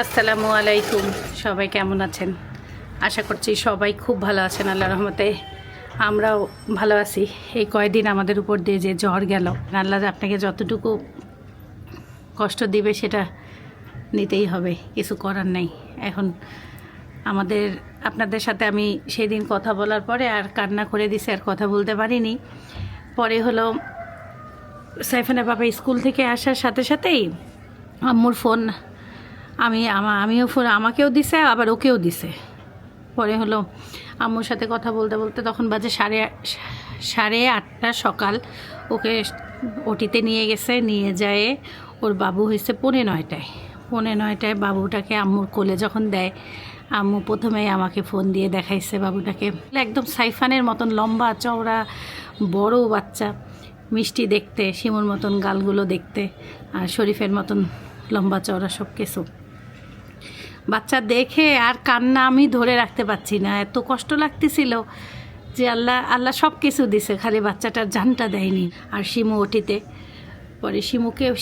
আসসালামু আলাইকুম। সবাই কেমন আছেন? আশা করছি সবাই খুব ভালো আছেন আল্লাহর রহমতে। আমরাও ভালো আছি। এই কয়দিন আমাদের উপর দিয়ে যে জ্বর গেল, আল্লাহ আপনাকে যতটুকু কষ্ট দিবে সেটা নিতেই হবে, কিছু করার নাই। এখন আপনাদের সাথে আমি সেদিন কথা বলার পরে আর কান্না করে দিছে, আর কথা বলতে পারিনি। পরে হলো সাইফানের বাবা স্কুল থেকে আসার সাথে সাথেই আম্মুর ফোন আমিও ফোন আমাকেও দিছে, আবার ওকেও দিছে। পরে হলো আম্মুর সাথে কথা বলতে বলতে তখন বাজে সাড়ে আটটা সকাল। ওকে ওটিতে নিয়ে গেছে, নিয়ে যায় ওর বাবু হয়েছে 9:30 বাবুটাকে আম্মুর কোলে যখন দেয়, আম্মু প্রথমেই আমাকে ফোন দিয়ে দেখাইছে বাবুটাকে। একদম সাইফানের মতন লম্বা চওড়া বড় বাচ্চা, মিষ্টি দেখতে, শিমুর মতন গালগুলো দেখতে, আর শরীফের মতন লম্বা চওড়া সব কিছু। বাচ্চা দেখে আর কান্না আমি ধরে রাখতে পারছি না, এত কষ্ট লাগতেছিল যে আল্লাহ সব কিছু দিছে, খালি বাচ্চাটার জানটা দেয়নি। আর শিমু ওটিতে, পরে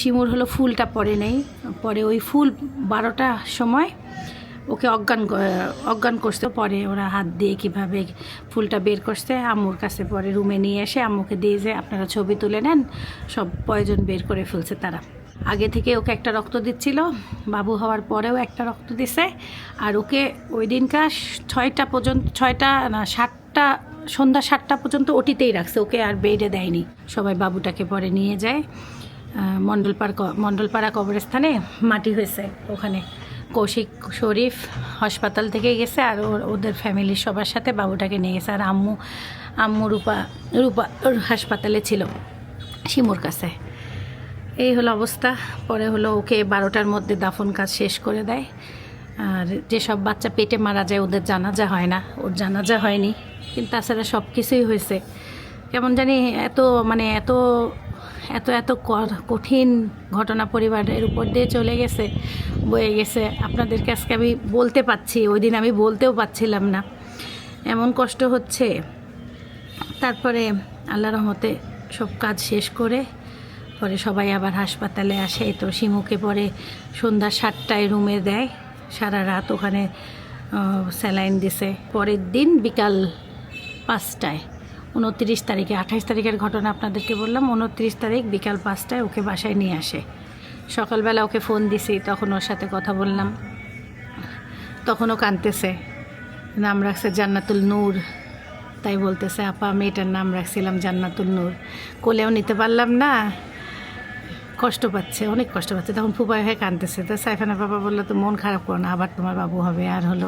শিমুর হলো ফুলটা পরে নেই, পরে ওই ফুল 12টার সময় ওকে অজ্ঞান করতে, পরে ওরা হাত দিয়ে কিভাবে ফুলটা বের করছে আম্মুর কাছে, পরে রুমে নিয়ে এসে আম্মুকে দিয়ে যে আপনারা ছবি তুলে নেন, সব পয়জন বের করে ফেলছে তারা। আগে থেকে ওকে একটা রক্ত দিচ্ছিল, বাবু হওয়ার পরেও একটা রক্ত দিছে। আর ওকে ওই দিনকার 7টা সন্ধ্যা 7টা পর্যন্ত ওটিতেই রাখছে, ওকে আর বেডে দেয়নি। সবাই বাবুটাকে পরে নিয়ে যায় মণ্ডলপাড়া কবরস্থানে, মাটি হয়েছে ওখানে। কৌশিক শরীফ হাসপাতাল থেকে গেছে, আর ওদের ফ্যামিলির সবার সাথে বাবুটাকে নিয়ে গেছে। আর আম্মু রূপা হাসপাতালে ছিল শিমুর কাছে। এই হলো অবস্থা। পরে হলো ওকে 12টার মধ্যে দাফন কাজ শেষ করে দেয়। আর যেসব বাচ্চা পেটে মারা যায় ওদের জানাজা হয় না, ওর জানাজা হয়নি, কিন্তু তাছাড়া সব কিছুই হয়েছে। কেমন জানি এত কঠিন ঘটনা পরিবারের উপর দিয়ে চলে গেছে, বয়ে গেছে। আপনাদেরকে আজকে আমি বলতে পারছি, ওই দিন আমি বলতেও পারছিলাম না, এমন কষ্ট হচ্ছে। তারপরে আল্লাহর রহমতে সব কাজ শেষ করে পরে সবাই আবার হাসপাতালে আসে। তো শিমুকে পরে সন্ধ্যা 7টায় রুমে দেয়, সারা রাত ওখানে স্যালাইন দিছে। পরের দিন বিকাল 5টায় 29 তারিখে, 28 তারিখের ঘটনা আপনাদেরকে বললাম, 29 তারিখ বিকাল 5টায় ওকে বাসায় নিয়ে আসে। সকালবেলা ওকে ফোন দিছি, তখন ওর সাথে কথা বললাম, তখনও কাঁদতেছে। নাম রাখছে জান্নাতুল নূর, তাই বলতেছে আপা আমি এটার নাম রাখছিলাম জান্নাতুল নূর। কোলেও নিতে পারলাম না, কষ্ট পাচ্ছে, অনেক কষ্ট পাচ্ছে। তখন ফুপাই হয়ে কাঁদতেছে। তো সাইফানা বাবা বললো তো মন খারাপ করো না, আবার তোমার বাবু হবে, আর হলো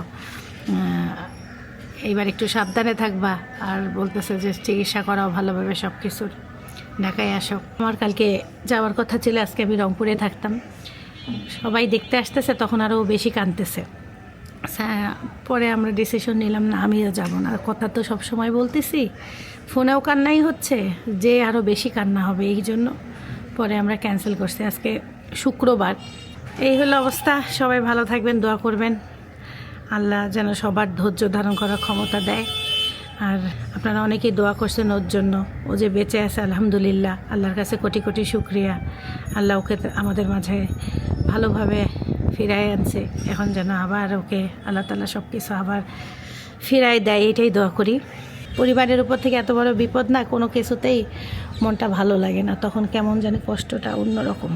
এইবার একটু সাবধানে থাকবা। আর বলতেছে যে চিকিৎসা করাও ভালোভাবে, সব কিছুর ঢাকায় আসো। আমার কালকে যাওয়ার কথা ছিল, আজকে আমি রংপুরে থাকতাম। সবাই দেখতে আসতেছে, তখন আরও বেশি কাঁদতেছে। পরে আমরা ডিসিশন নিলাম না, আমিও যাব না। কথা তো সব সময় বলতেছি, ফোনেও কান্নাই হচ্ছে, যে আরও বেশি কান্না হবে, এই জন্য পরে আমরা ক্যান্সেল করছি। আজকে শুক্রবার। এই হলো অবস্থা। সবাই ভালো থাকবেন, দোয়া করবেন, আল্লাহ যেন সবার ধৈর্য ধারণ করার ক্ষমতা দেয়। আর আপনারা অনেকেই দোয়া করছেন ওর জন্য, ও যে বেঁচে আছে আলহামদুলিল্লাহ, আল্লাহর কাছে কোটি কোটি শুকরিয়া। আল্লাহ ওকে আমাদের মাঝে ভালোভাবে ফিরাই আনছে। এখন যেন আবার ওকে আল্লাহ তাআলা সব কিছু আবার ফিরাই দেয়, এটাই দোয়া করি। পরিবারের উপর থেকে এত বড় বিপদ না, কোনো কিছুতেই মনটা ভালো লাগে না, তখন কেমন জানি কষ্টটা অন্যরকম।